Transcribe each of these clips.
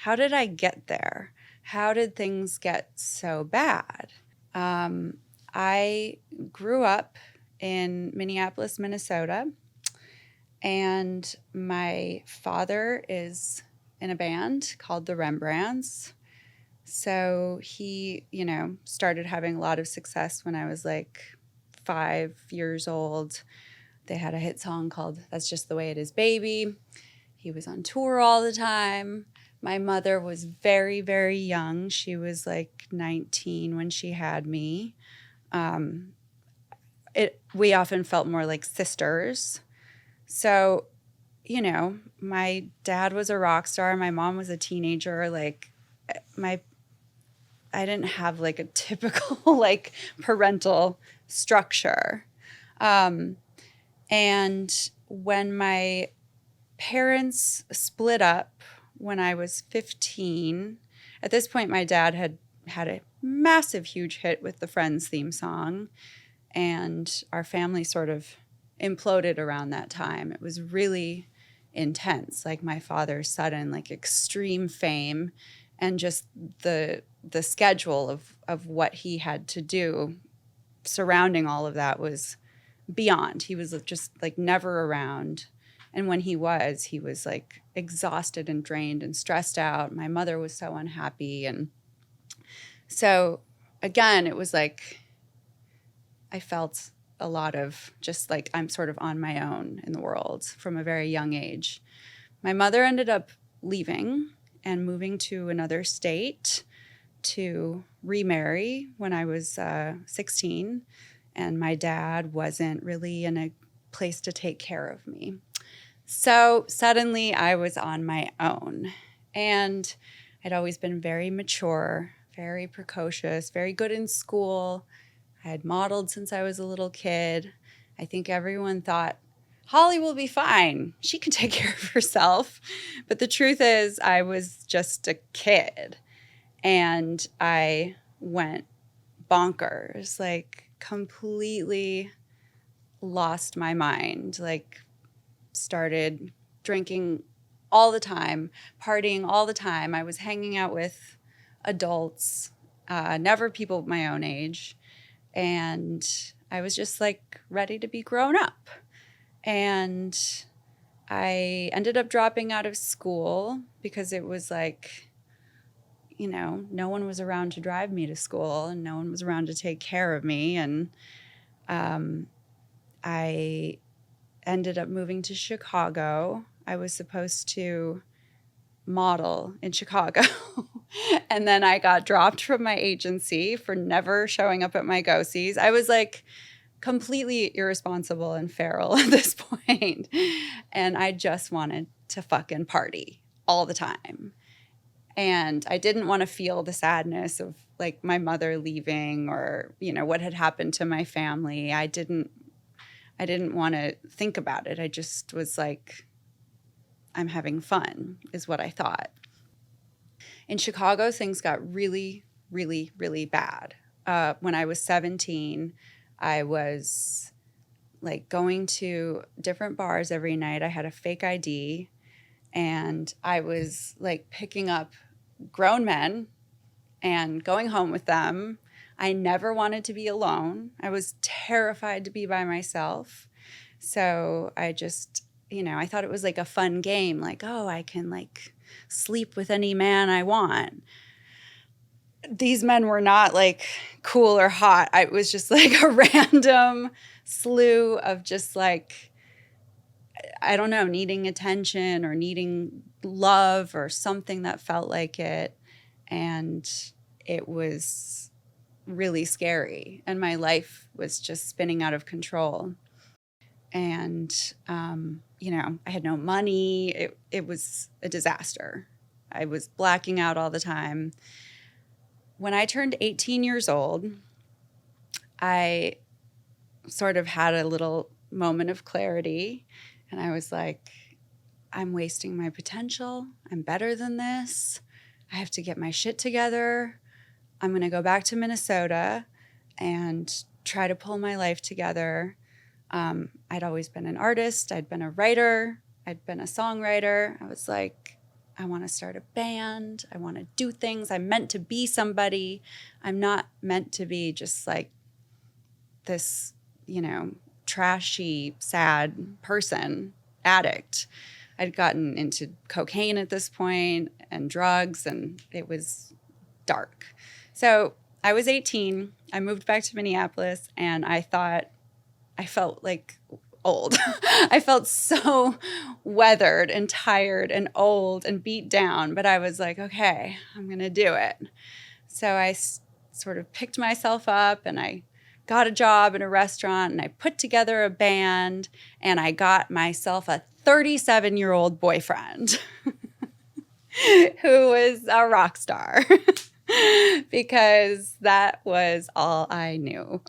how did I get there? How did things get so bad? I grew up in Minneapolis, Minnesota, and my father is in a band called the Rembrandts. So he, started having a lot of success when I was like 5 years old. They had a hit song called That's Just the Way It Is, Baby. He was on tour all the time. My mother was very, very young. She was like 19 when she had me. We often felt more like sisters. So, my dad was a rock star. My mom was a teenager. Like, my I didn't have like a typical like parental structure. And when my parents split up when I was 15, at this point, my dad had a massive, huge hit with the Friends theme song. And our family sort of imploded around that time. It was really intense, like my father's sudden, like extreme fame and just the schedule of what he had to do surrounding all of that was beyond. He was just like never around. And when he was like exhausted and drained and stressed out. My mother was so unhappy. And so again, it was like I felt a lot of just like I'm sort of on my own in the world from a very young age. My mother ended up leaving and moving to another state to remarry when I was 16. And my dad wasn't really in a place to take care of me. So suddenly I was on my own. And I'd always been very mature, very precocious, very good in school. I had modeled since I was a little kid. I think everyone thought, Holly will be fine. She can take care of herself. But the truth is, I was just a kid. And I went bonkers, like completely lost my mind, like started drinking all the time, partying all the time. I was hanging out with adults, never people my own age. And I was just like ready to be grown up. And I ended up dropping out of school because it was like, no one was around to drive me to school and no one was around to take care of me. And I ended up moving to Chicago. I was supposed to model in Chicago. And then I got dropped from my agency for never showing up at my go-sees. I was like completely irresponsible and feral at this point. And I just wanted to fucking party all the time. And I didn't want to feel the sadness of like my mother leaving or, what had happened to my family. I didn't want to think about it. I just was like, I'm having fun is what I thought. In Chicago, things got really, really, really bad. When I was 17, I was like going to different bars every night. I had a fake ID and I was like picking up grown men and going home with them. I never wanted to be alone. I was terrified to be by myself. So I just, I thought it was like a fun game. Like, oh, I can like sleep with any man I want. These men were not like cool or hot. It was just like a random slew of just like, I don't know, needing attention or needing love or something that felt like it. And it was really scary. And my life was just spinning out of control. And, I had no money. It was a disaster. I was blacking out all the time. When I turned 18 years old, I sort of had a little moment of clarity. And I was like, I'm wasting my potential. I'm better than this. I have to get my shit together. I'm going to go back to Minnesota and try to pull my life together. I'd always been an artist. I'd been a writer. I'd been a songwriter. I was like, I want to start a band. I want to do things. I'm meant to be somebody. I'm not meant to be just like this, trashy, sad person, addict. I'd gotten into cocaine at this point and drugs, and it was dark. So I was 18. I moved back to Minneapolis, and I felt like old. I felt so weathered and tired and old and beat down, but I was like, okay, I'm going to do it. So I sort of picked myself up, and I got a job in a restaurant, and I put together a band, and I got myself a 37-year-old boyfriend who was a rock star because that was all I knew.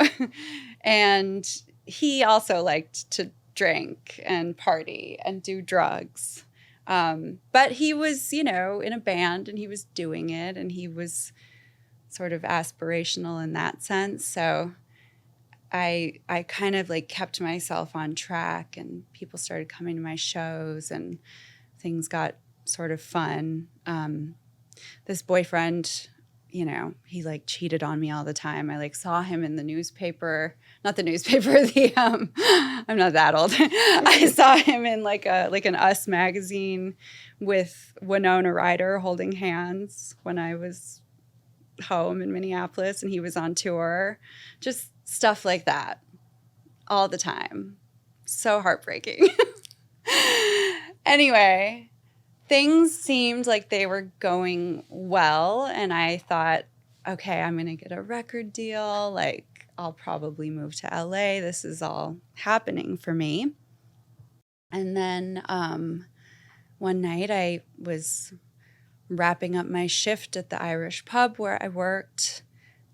And he also liked to drink and party and do drugs. But he was, in a band, and he was doing it, and he was sort of aspirational in that sense. So I kind of like kept myself on track, and people started coming to my shows, and things got sort of fun. This boyfriend, he like cheated on me all the time. I like saw him in the newspaper, not the newspaper, I'm not that old. I saw him in like an Us magazine with Winona Ryder holding hands when I was home in Minneapolis, and he was on tour. Just stuff like that all the time. So heartbreaking. Anyway, things seemed like they were going well, and I thought, okay, I'm going to get a record deal. Like, I'll probably move to LA. This is all happening for me. And then one night I was wrapping up my shift at the Irish pub where I worked,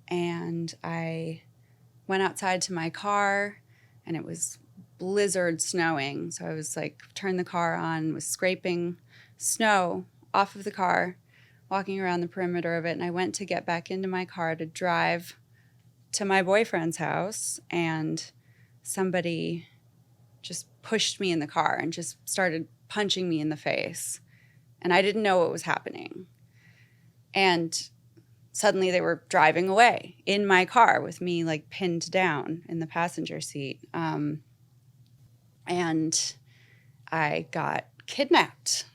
and I went outside to my car, and it was blizzard snowing. So I was like, turned the car on, was scraping snow off of the car, walking around the perimeter of it. And I went to get back into my car to drive to my boyfriend's house, and somebody just pushed me in the car and just started punching me in the face. And I didn't know what was happening. And suddenly they were driving away in my car with me like pinned down in the passenger seat. And I got kidnapped